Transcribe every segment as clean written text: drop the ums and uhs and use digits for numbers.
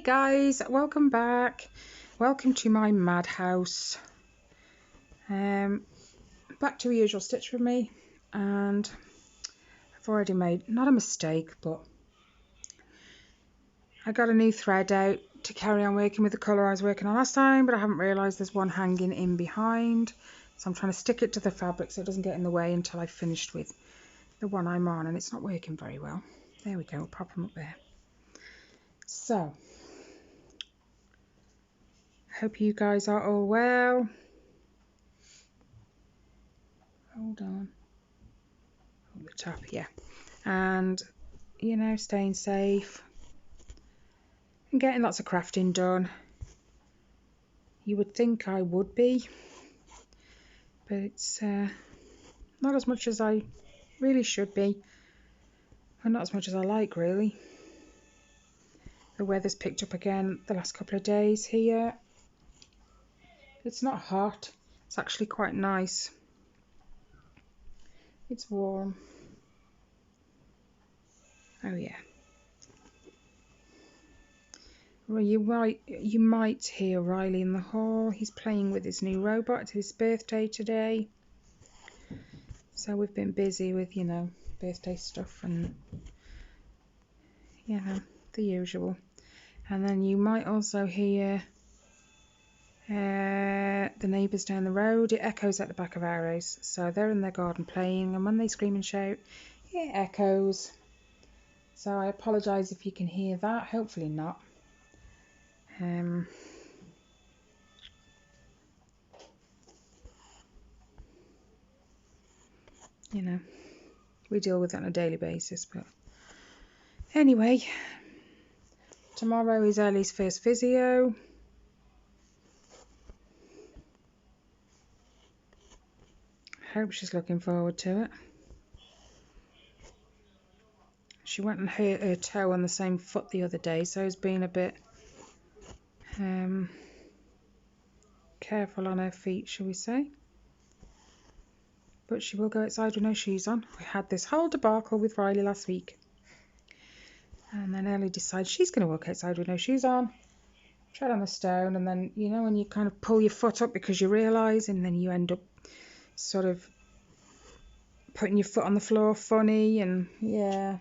guys, welcome back. Welcome to my madhouse. Back to a usual stitch with me, and I've already made, not a mistake, but I got a new thread out to carry on working with the colour I was working on last time, but I haven't realised there's one hanging in behind, so I'm trying to stick it to the fabric so it doesn't get in the way until I've finished with the one I'm on, and it's not working very well. There we go, we'll pop them up there. So hope you guys are all well. Hold on. At the top, yeah. And, you know, staying safe and getting lots of crafting done. You would think I would be, but it's not as much as I really should be, and not as much as I like, really. The weather's picked up again the last couple of days here. It's not hot, it's actually quite nice. It's warm. Oh yeah. Well, you might hear Riley in the hall. He's playing with his new robot. It's his birthday today, so we've been busy with, you know, birthday stuff and, you know, the usual. And then you might also hear the neighbours down the road. It echoes at the back of our house, so they're in their garden playing, and when they scream and shout, it echoes. So I apologise if you can hear that. Hopefully not. You know, we deal with it on a daily basis, but anyway, tomorrow is Ellie's first physio. Hope she's looking forward to it. She went and hurt her toe on the same foot the other day, so has been a bit careful on her feet, shall we say. But she will go outside with no shoes on. We had this whole debacle with Riley last week. And then Ellie decides she's going to walk outside with no shoes on, tread on the stone, and then, you know, when you kind of pull your foot up because you realise, and then you end up sort of putting your foot on the floor funny, and yeah.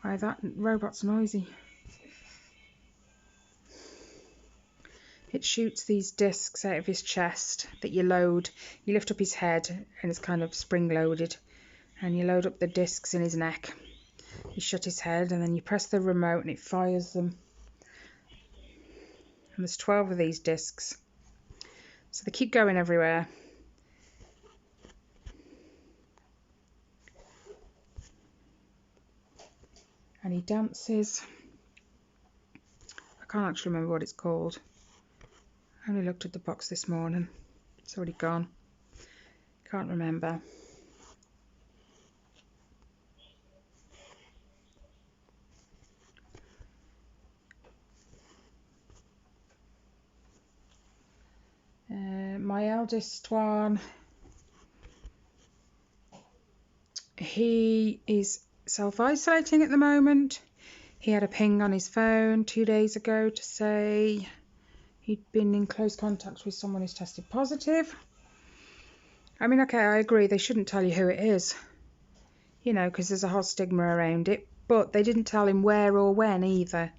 Why, that robot's noisy. It shoots these discs out of his chest that you load. You lift up his head and it's kind of spring loaded, and you load up the discs in his neck. You shut his head and then you press the remote and it fires them. And there's 12 of these discs, so they keep going everywhere. And he dances. I can't actually remember what it's called. I only looked at the box this morning. It's already gone. Can't remember. My eldest one, he is self-isolating at the moment. He had a ping on his phone 2 days ago to say he'd been in close contact with someone who's tested positive. I mean, okay, I agree, they shouldn't tell you who it is, you know, because there's a whole stigma around it, but they didn't tell him where or when either,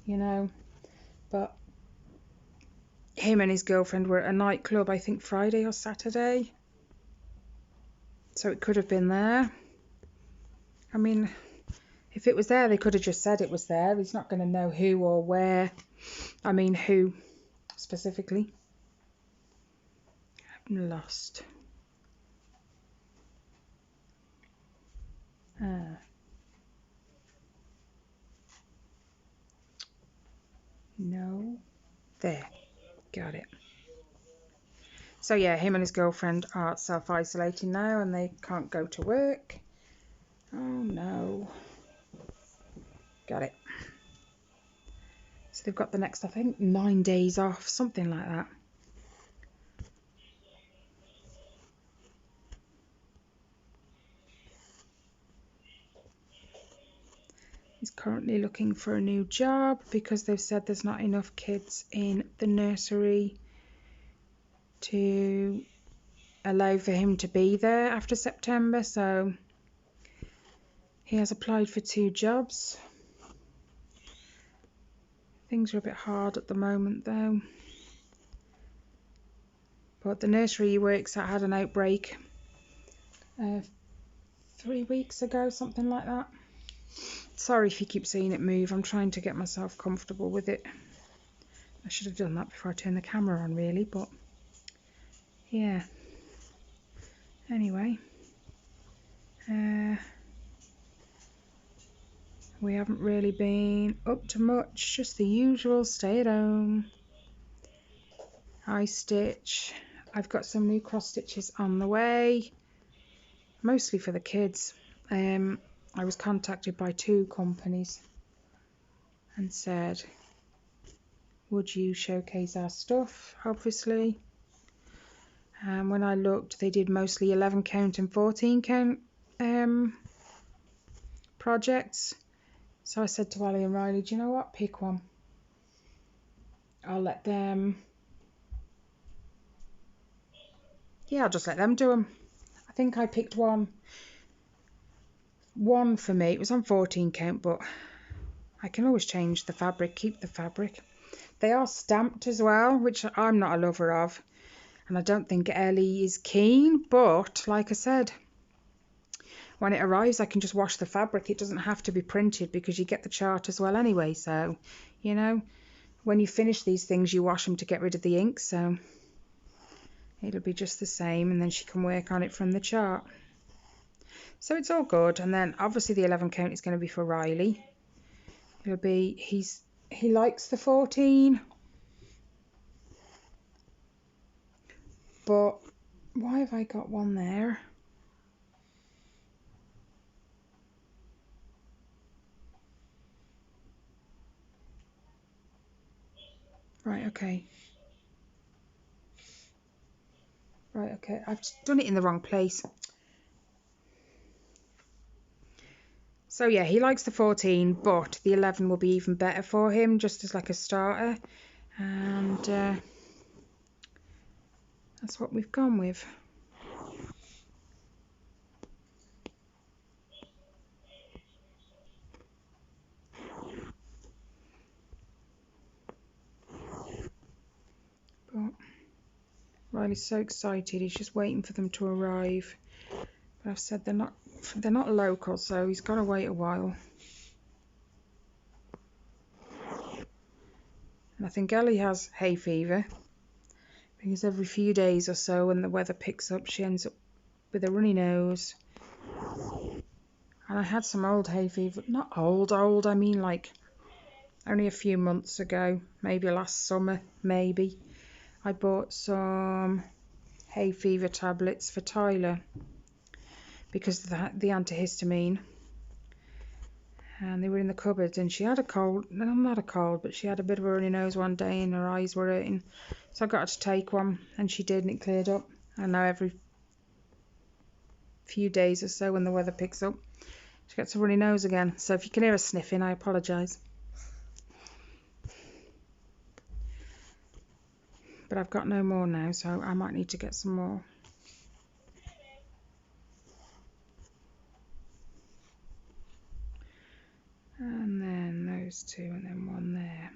you know. But him and his girlfriend were at a nightclub, I think Friday or Saturday, so it could have been there. I mean, if it was there, they could have just said it was there. He's not going to know who or where. I mean, who specifically. I'm lost. No. There. Got it. So yeah, him and his girlfriend are self-isolating now and they can't go to work. Oh no. Got it. So they've got the next, I think, 9 days off, something like that. He's currently looking for a new job because they've said there's not enough kids in the nursery to allow for him to be there after September, so he has applied for 2 jobs. Things are a bit hard at the moment though. But the nursery he works at had an outbreak 3 weeks ago, something like that. Sorry if you keep seeing it move, I'm trying to get myself comfortable with it. I should have done that before I turned the camera on really, but yeah. Anyway, we haven't really been up to much, just the usual stay at home. I stitch. I've got some new cross stitches on the way, mostly for the kids. I was contacted by 2 companies and said, would you showcase our stuff, obviously. And when I looked, they did mostly 11 count and 14 count projects. So I said to Ali and Riley, do you know what, pick one. I'll let them, I'll just let them do them. I think I picked one for me. It was on 14 count, but I can always change the fabric, keep the fabric. They are stamped as well, which I'm not a lover of, and I don't think Ellie is keen, but like I said, when it arrives I can just wash the fabric. It doesn't have to be printed because you get the chart as well anyway, so you know, when you finish these things you wash them to get rid of the ink, so it'll be just the same, and then she can work on it from the chart. So it's all good. And then obviously the 11 count is going to be for Riley. It'll be, he likes the 14, but why have I got one there? Right, okay. Right, okay. I've done it in the wrong place. So yeah, he likes the 14, but the 11 will be even better for him, just as like a starter. And that's what we've gone with. But Riley's so excited, he's just waiting for them to arrive. But I've said they're not local, so he's got to wait a while. And I think Ellie has hay fever, because every few days or so when the weather picks up she ends up with a runny nose. And I had some old hay fever, not old, I mean like only a few months ago, maybe last summer, maybe. I bought some hay fever tablets for Tyler because of the antihistamine, and they were in the cupboard, and she had a cold, no, not a cold, but she had a bit of a runny nose one day and her eyes were hurting, so I got her to take one, and she did, and it cleared up. And now every few days or so when the weather picks up she gets a runny nose again, so if you can hear her sniffing I apologise. But I've got no more now, so I might need to get some more. And then those 2, and then one there.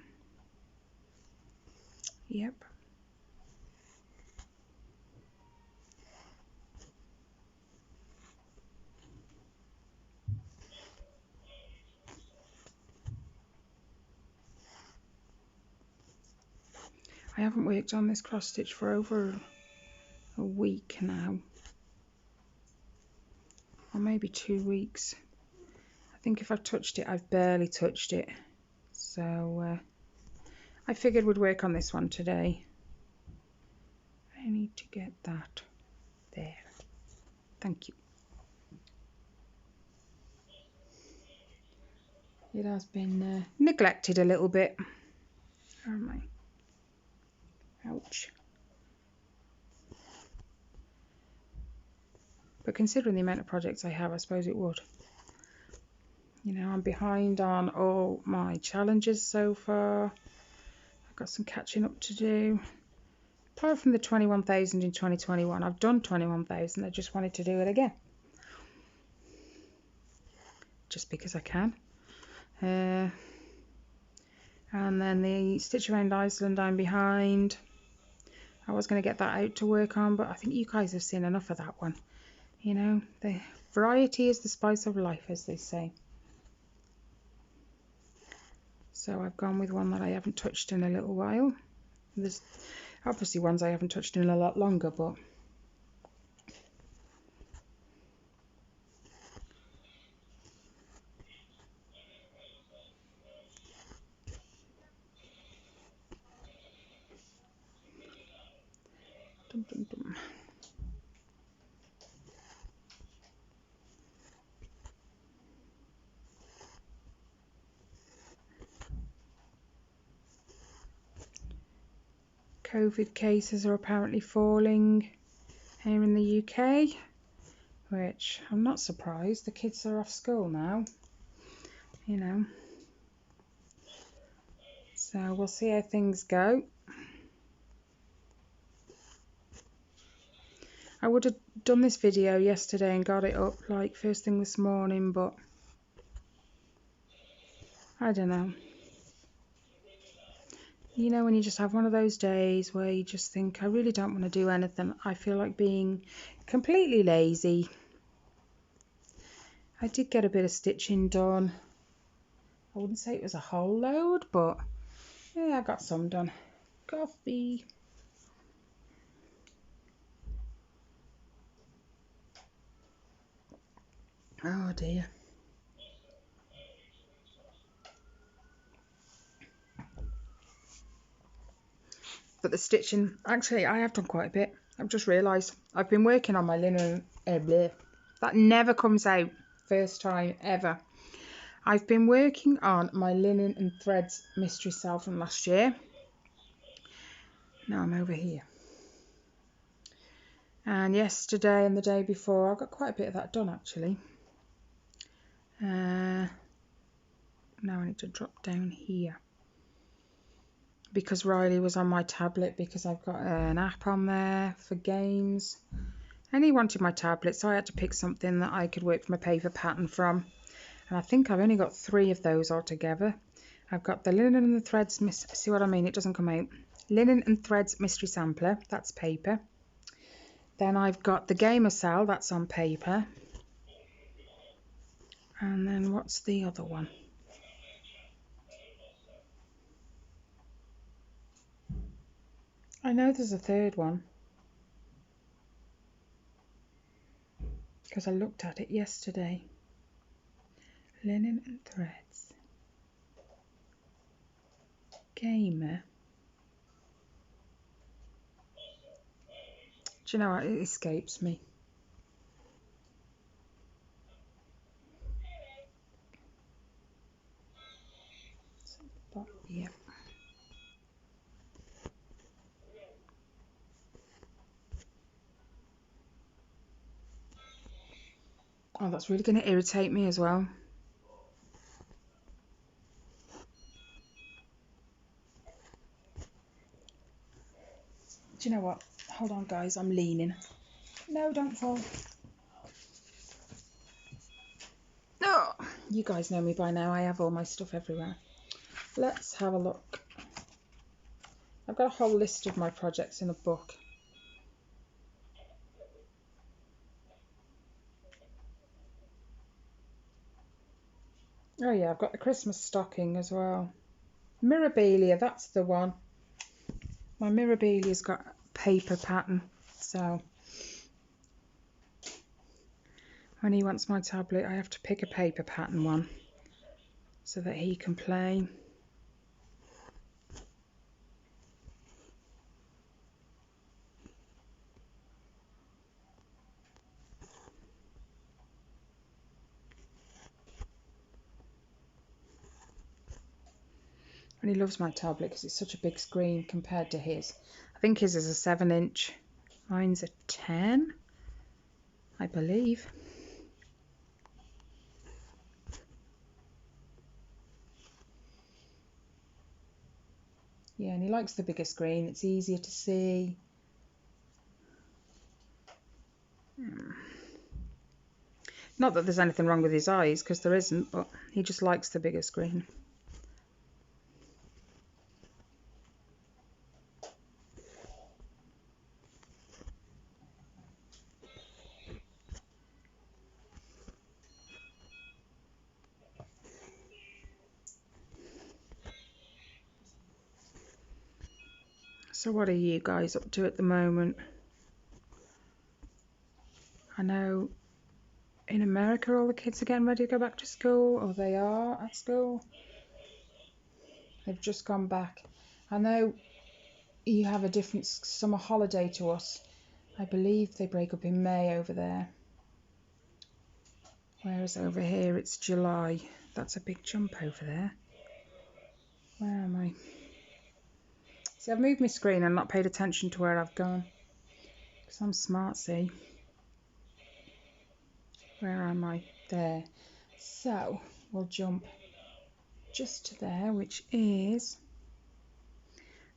Yep. I haven't worked on this cross stitch for over a week now, or maybe 2 weeks. I think if I've touched it, I've barely touched it, so I figured we'd work on this one today. I need to get that there. Thank you. It has been neglected a little bit. Where am I? Ouch. But considering the amount of projects I have, I suppose it would. You know, I'm behind on all my challenges so far. I've got some catching up to do. Apart from the 21,000 in 2021, I've done 21,000. I just wanted to do it again. Just because I can. And then the Stitch Around Iceland, I'm behind. I was going to get that out to work on, but I think you guys have seen enough of that one. You know, the variety is the spice of life, as they say. So I've gone with one that I haven't touched in a little while. There's obviously ones I haven't touched in a lot longer, but dum, dum, dum. COVID cases are apparently falling here in the UK, which I'm not surprised. The kids are off school now, you know. So we'll see how things go. I would have done this video yesterday and got it up like first thing this morning, but I don't know. You know, when you just have one of those days where you just think, I really don't want to do anything. I feel like being completely lazy. I did get a bit of stitching done. I wouldn't say it was a whole load, but yeah, I got some done. Coffee. Oh dear. But the stitching, actually, I have done quite a bit. I've just realised I've been working on my linen. That never comes out. First time ever. I've been working on my Linen and Threads mystery cell from last year. Now I'm over here. And yesterday and the day before, I got quite a bit of that done actually. Now I need to drop down here. Because Riley was on my tablet, because I've got an app on there for games. And he wanted my tablet, so I had to pick something that I could work my paper pattern from. And I think I've only got 3 of those altogether. I've got the Linen and the Threads, see what I mean? It doesn't come out. Linen and Threads Mystery Sampler, that's paper. Then I've got the Gamer Cell, that's on paper. And then what's the other one? I know there's a third one, because I looked at it yesterday. Linen and Threads. Gamer. Do you know what? It escapes me. But, yeah. Oh, that's really going to irritate me as well. Do you know what? Hold on, guys. I'm leaning. No, don't fall. No. You guys know me by now. I have all my stuff everywhere. Let's have a look. I've got a whole list of my projects in a book. Oh yeah, I've got the Christmas stocking as well. Mirabilia, that's the one. My Mirabilia's got a paper pattern, so when he wants my tablet, I have to pick a paper pattern one so that he can play. And he loves my tablet because it's such a big screen compared to his. I think his is a 7-inch. Mine's a 10, I believe. Yeah, and he likes the bigger screen. It's easier to see. Not that there's anything wrong with his eyes, because there isn't, but he just likes the bigger screen. So what are you guys up to at the moment? I know in America all the kids are getting ready to go back to school, or they are at school. They've just gone back. I know you have a different summer holiday to us. I believe they break up in May over there. Whereas over here it's July. That's a big jump over there. Where am I? See, I've moved my screen and not paid attention to where I've gone. Because I'm smart, see. Where am I? There. So, we'll jump just to there, which is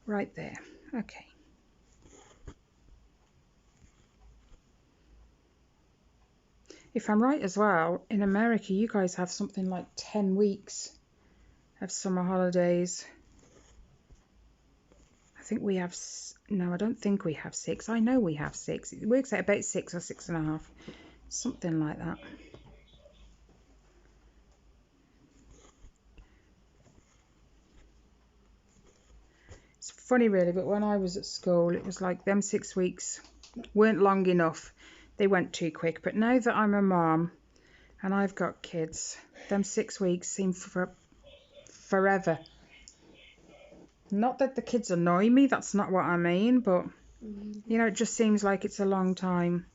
right there. Okay. If I'm right as well, in America you guys have something like 10 weeks of summer holidays. I think we have, no, I don't think we have 6. I know we have 6. It works out about 6 or 6.5. Something like that. It's funny really, but when I was at school, it was like them 6 weeks weren't long enough. They went too quick. But now that I'm a mom and I've got kids, them 6 weeks seem forever. Not that the kids annoy me, that's not what I mean, but you know, it just seems like it's a long time.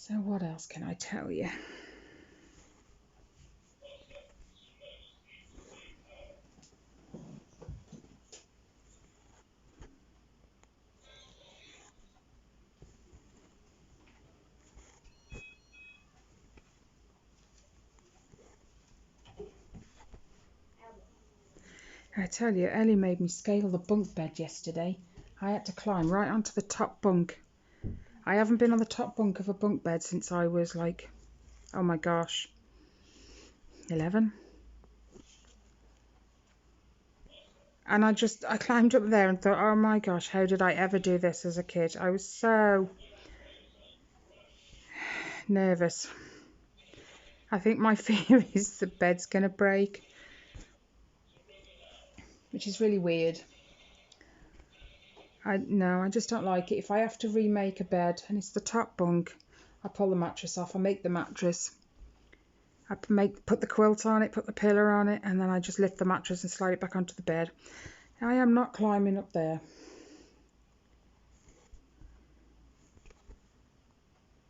So what else can I tell you? I tell you, Ellie made me scale the bunk bed yesterday. I had to climb right onto the top bunk. I haven't been on the top bunk of a bunk bed since I was like, oh my gosh, 11. And I climbed up there and thought, oh my gosh, how did I ever do this as a kid? I was so nervous. I think my fear is the bed's going to break, which is really weird. I just don't like it. If I have to remake a bed and it's the top bunk, I pull the mattress off, I make the mattress. I put the quilt on it, put the pillow on it, and then I just lift the mattress and slide it back onto the bed. I am not climbing up there.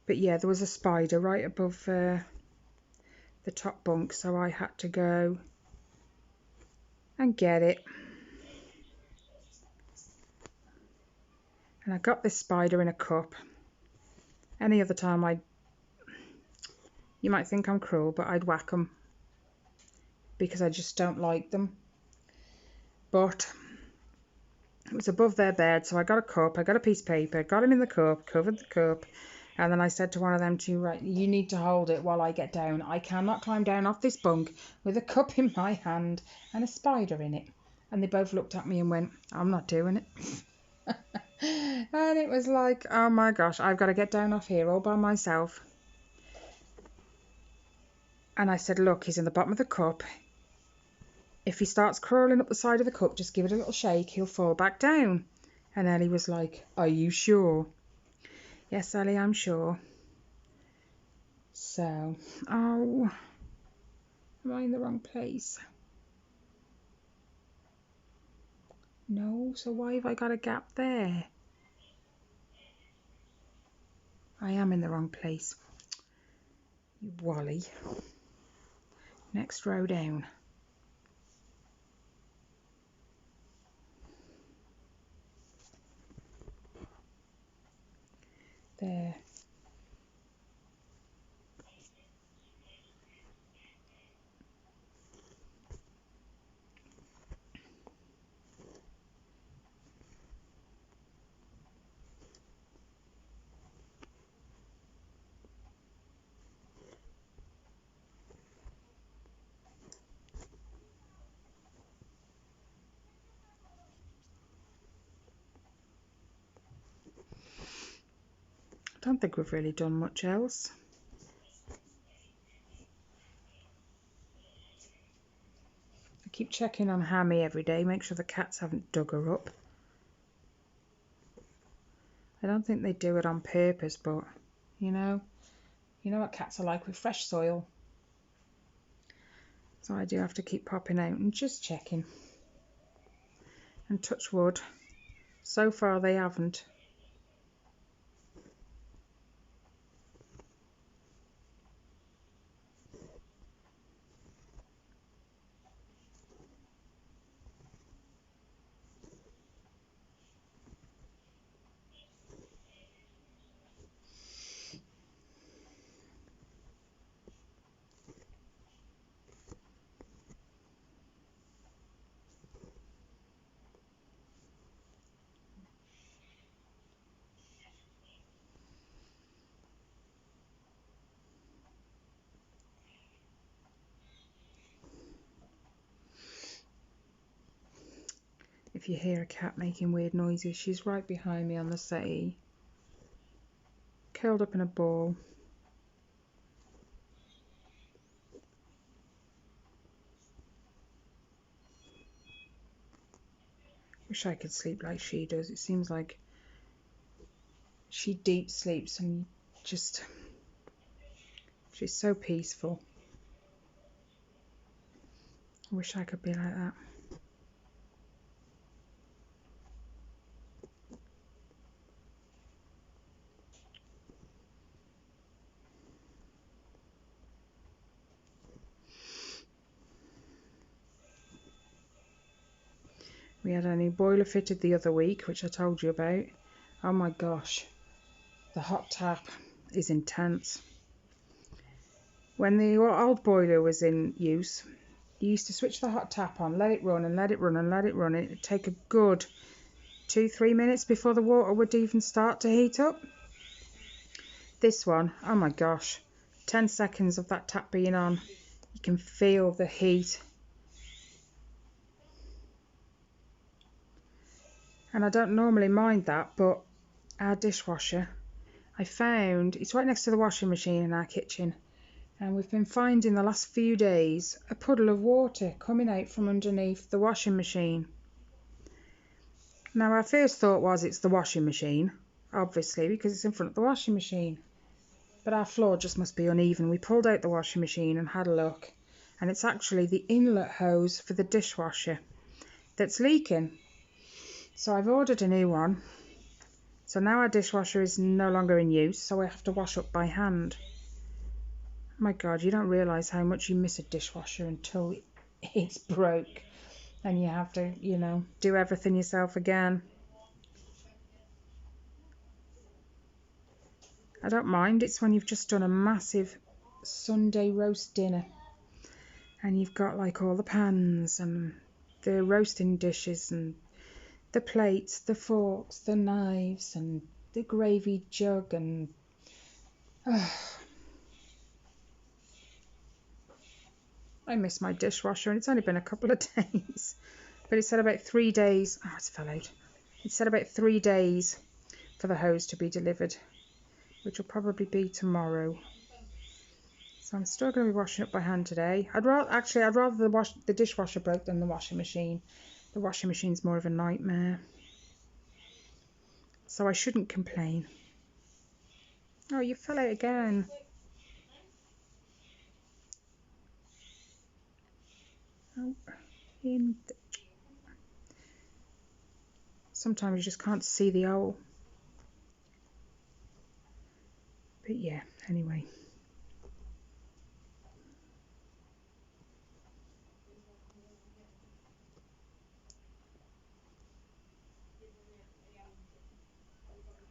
But yeah, there was a spider right above the top bunk, so I had to go and get it. And I got this spider in a cup. Any other time you might think I'm cruel, but I'd whack them because I just don't like them. But it was above their bed, so I got a cup, I got a piece of paper, got him in the cup, covered the cup, and then I said to one of them right, you need to hold it while I get down. I cannot climb down off this bunk with a cup in my hand and a spider in it. And they both looked at me and went, I'm not doing it. And it was like, oh my gosh, I've got to get down off here all by myself. And I said, look, he's in the bottom of the cup. If he starts crawling up the side of the cup, just give it a little shake, he'll fall back down. And Ellie was like, are you sure? Yes, Ellie, I'm sure. So, oh, am I in the wrong place? No, so why have I got a gap there? I am in the wrong place. You Wally. Next row down. There. I don't think we've really done much else. I keep checking on Hammy every day, make sure the cats haven't dug her up. I don't think they do it on purpose, but you know what cats are like with fresh soil. So I do have to keep popping out and just checking. And touch wood, so far they haven't. If you hear a cat making weird noises, she's right behind me on the settee, curled up in a ball. Wish I could sleep like she does. It seems like she deep sleeps and just, she's so peaceful. I wish I could be like that. We had a new boiler fitted the other week, which I told you about. Oh my gosh, the hot tap is intense. When the old boiler was in use, you used to switch the hot tap on, let it run and let it run and let it run. It would take a good 2-3 minutes before the water would even start to heat up. This one, oh my gosh, 10 seconds of that tap being on, you can feel the heat. And I don't normally mind that, but our dishwasher, I found, it's right next to the washing machine in our kitchen, and we've been finding the last few days a puddle of water coming out from underneath the washing machine. Now our first thought was it's the washing machine, obviously, because it's in front of the washing machine. But our floor just must be uneven. We pulled out the washing machine and had a look, and it's actually the inlet hose for the dishwasher that's leaking. So I've ordered a new one. So now our dishwasher is no longer in use, so I have to wash up by hand. My God, you don't realise how much you miss a dishwasher until it's broke and you have to, do everything yourself again. I don't mind. It's when you've just done a massive Sunday roast dinner and you've got like all the pans and the roasting dishes and the plates, the forks, the knives and the gravy jug and I miss my dishwasher, and it's only been a couple of days. But it said about 3 days. Oh, it's fell out. It said about 3 days for the hose to be delivered, which will probably be tomorrow. So I'm still going to be washing up by hand today. I'd rather the dishwasher broke than the washing machine. The washing machine's more of a nightmare. So I shouldn't complain. Oh, you fell out again. Oh, Sometimes you just can't see the hole. But yeah, anyway.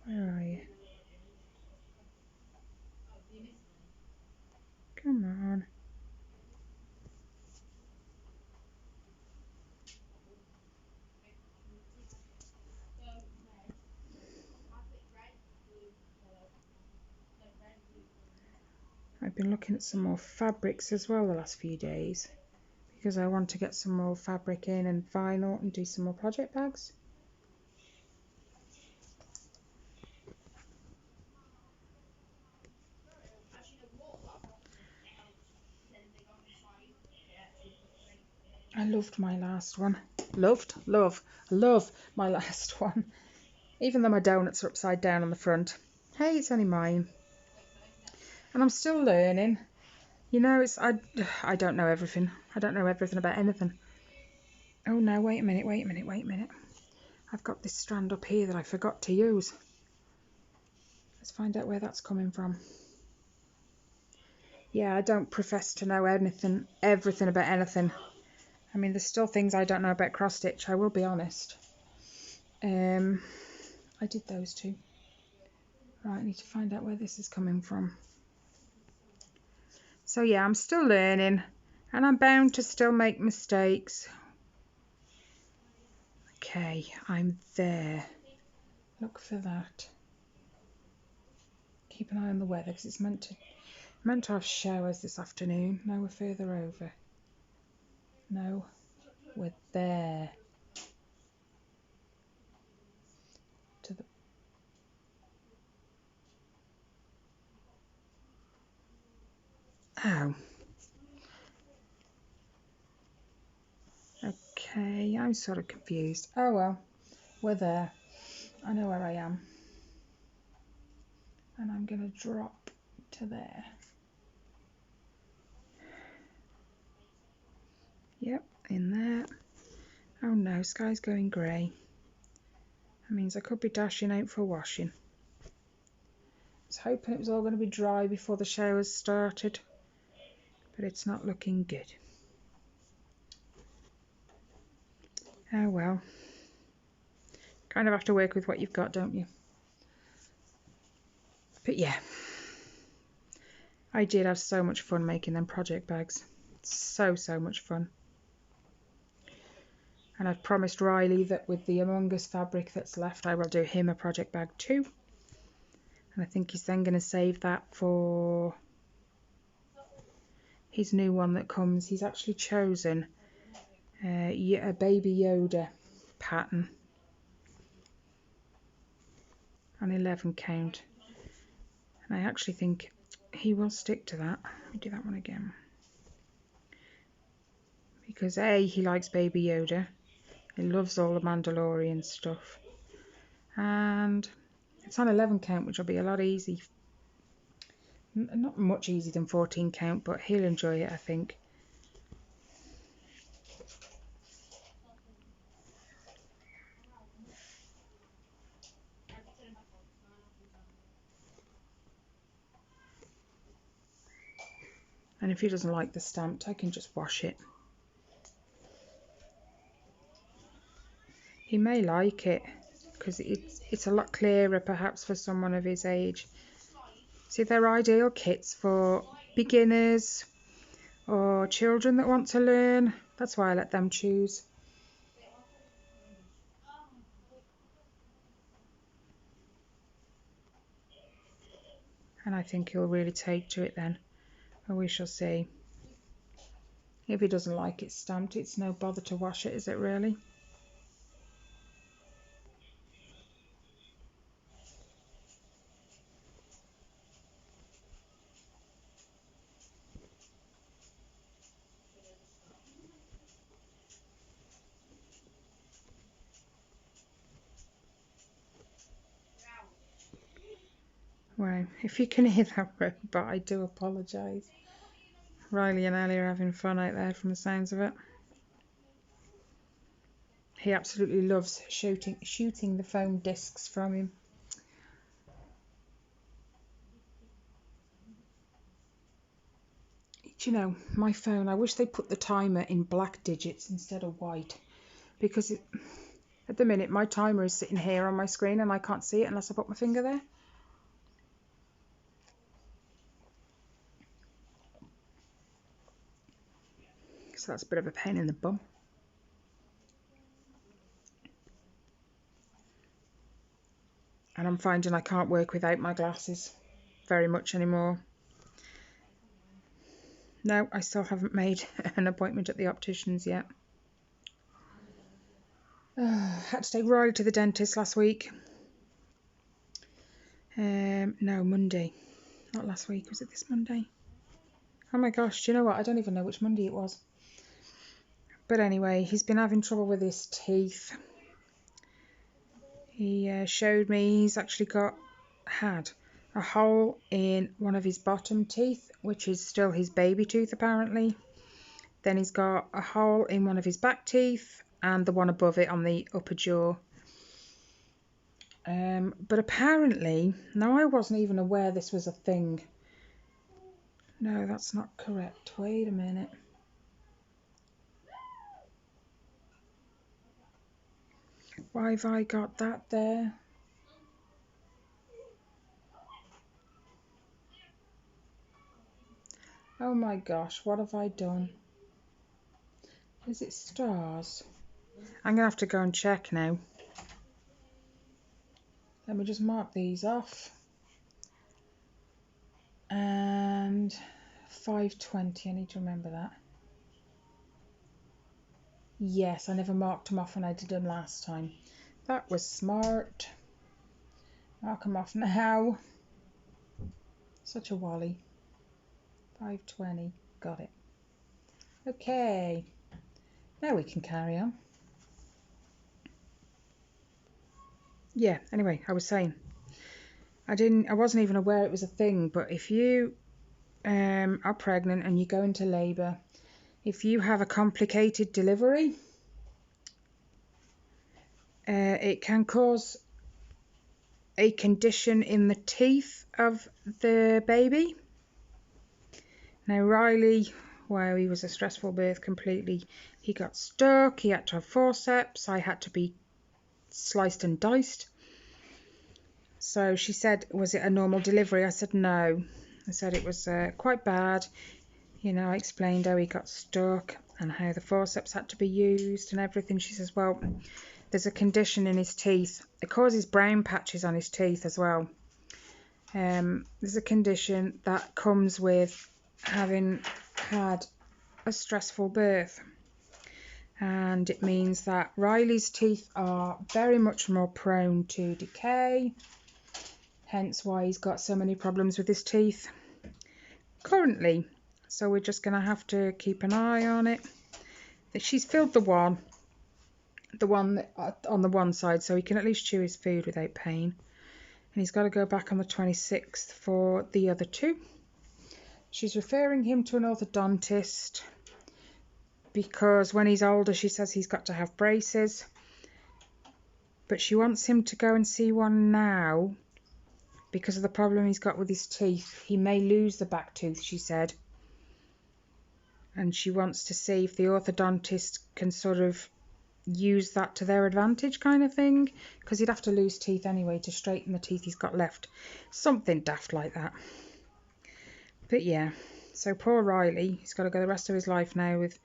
Where are you? Come on. I've been looking at some more fabrics as well the last few days because I want to get some more fabric in and vinyl and do some more project bags. I loved my last one. Love my last one. Even though my donuts are upside down on the front. Hey, it's only mine. And I'm still learning. You know, I don't know everything. I don't know everything about anything. Oh no, wait a minute. I've got this strand up here that I forgot to use. Let's find out where that's coming from. Yeah, I don't profess to know everything about anything. I mean, there's still things I don't know about cross stitch, I will be honest. I did those two. Right, I need to find out where this is coming from. So yeah, I'm still learning and I'm bound to still make mistakes. Okay, I'm there. Look for that. Keep an eye on the weather because it's meant to have showers this afternoon. No, we're further over. No, we're there. To the oh. Okay, I'm sort of confused. Oh well, we're there. I know where I am. And I'm going to drop to there. Yep, in there. Oh no, sky's going grey. That means I could be dashing out for washing. I was hoping it was all going to be dry before the showers started, but it's not looking good. Oh well. Kind of have to work with what you've got, don't you? But yeah, I did have so much fun making them project bags. So much fun. And I've promised Riley that with the Among Us fabric that's left, I will do him a project bag too. And I think he's then going to save that for his new one that comes. He's actually chosen a Baby Yoda pattern. An 11 count. And I actually think he will stick to that. Let me do that one again. Because A, he likes Baby Yoda. He loves all the Mandalorian stuff. And it's on 11 count, which will be a lot easy. Not much easier than 14 count, but he'll enjoy it, I think. And if he doesn't like the stamped, I can just wash it. He may like it because it's a lot clearer perhaps for someone of his age. See, they're ideal kits for beginners or children that want to learn. That's why I let them choose. And I think he'll really take to it then. And we shall see. If he doesn't like it stamped, it's no bother to wash it, is it really? Well, if you can hear that robot, I do apologise. Riley and Ellie are having fun out there from the sounds of it. He absolutely loves shooting the foam discs from him. Do you know, my phone, I wish they put the timer in black digits instead of white, because at the minute my timer is sitting here on my screen and I can't see it unless I put my finger there. So that's a bit of a pain in the bum. And I'm finding I can't work without my glasses very much anymore. No, I still haven't made an appointment at the optician's yet. Had to take Riley to the dentist last week. No, Monday. Not last week. Was it this Monday? Oh my gosh, do you know what? I don't even know which Monday it was. But anyway, he's been having trouble with his teeth. He showed me he's actually had a hole in one of his bottom teeth, which is still his baby tooth apparently. Then he's got a hole in one of his back teeth and the one above it on the upper jaw. But apparently, now I wasn't even aware this was a thing. No, that's not correct. Wait a minute. Why have I got that there? Oh my gosh, what have I done? Is it stars? I'm going to have to go and check now. Let me just mark these off. And 5:20, I need to remember that. Yes, I never marked them off when I did them last time. That was smart. Mark them off now. Such a wally. 5:20, got it. Okay, now we can carry on. Yeah, anyway, I was saying, I wasn't even aware it was a thing, but if you are pregnant and you go into labour, if you have a complicated delivery, it can cause a condition in the teeth of the baby. Now Riley, wow, he was a stressful birth completely. He got stuck, he had to have forceps, I had to be sliced and diced. So she said, was it a normal delivery? I said no. I said it was quite bad. You know, I explained how he got stuck and how the forceps had to be used and everything. She says, well, there's a condition in his teeth. It causes brown patches on his teeth as well. There's a condition that comes with having had a stressful birth. And it means that Riley's teeth are very much more prone to decay. Hence why he's got so many problems with his teeth currently. So we're just going to have to keep an eye on it. She's filled the one on the one side, so he can at least chew his food without pain. And he's got to go back on the 26th for the other two. She's referring him to an orthodontist because when he's older, she says he's got to have braces. But she wants him to go and see one now because of the problem he's got with his teeth. He may lose the back tooth, she said. And she wants to see if the orthodontist can sort of use that to their advantage kind of thing, because he'd have to lose teeth anyway to straighten the teeth he's got left. Something daft like that. But yeah, so poor Riley, he's got to go the rest of his life now with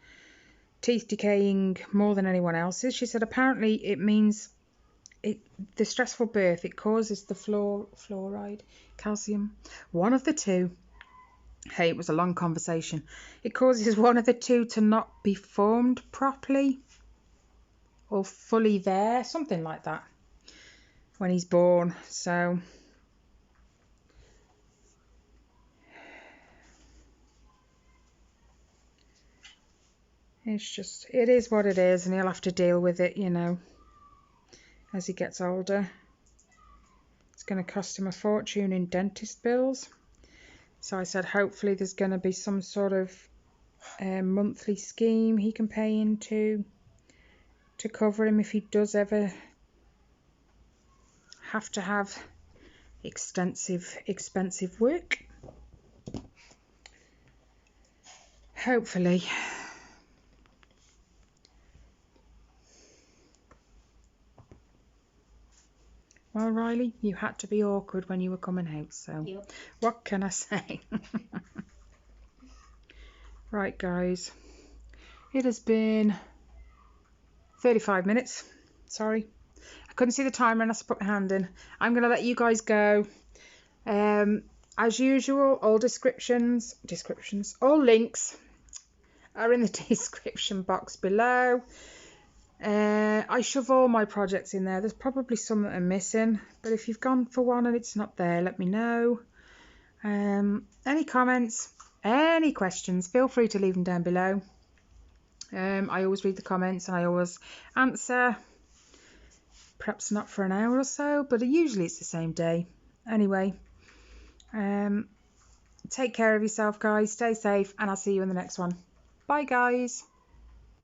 teeth decaying more than anyone else's. She said apparently it means the stressful birth, it causes the fluoride, calcium, one of the two. Hey, it was a long conversation. It causes one of the two to not be formed properly or fully there, something like that, when he's born. So it is what it is, and he'll have to deal with it, you know, as he gets older. It's going to cost him a fortune in dentist bills. So I said hopefully there's going to be some sort of monthly scheme he can pay into to cover him if he does ever have to have expensive work. Hopefully. Well, Riley, you had to be awkward when you were coming out, so yep. What can I say? Right, guys, it has been 35 minutes. Sorry, I couldn't see the timer unless I put my hand in. I'm going to let you guys go. As usual, all all links are in the description box below. I shove all my projects in there. There's probably some that are missing, but if you've gone for one and it's not there, let me know. Any comments, any questions, feel free to leave them down below. I always read the comments and I always answer. Perhaps not for an hour or so, but usually it's the same day. Anyway, take care of yourself, guys. Stay safe, and I'll see you in the next one. Bye, guys.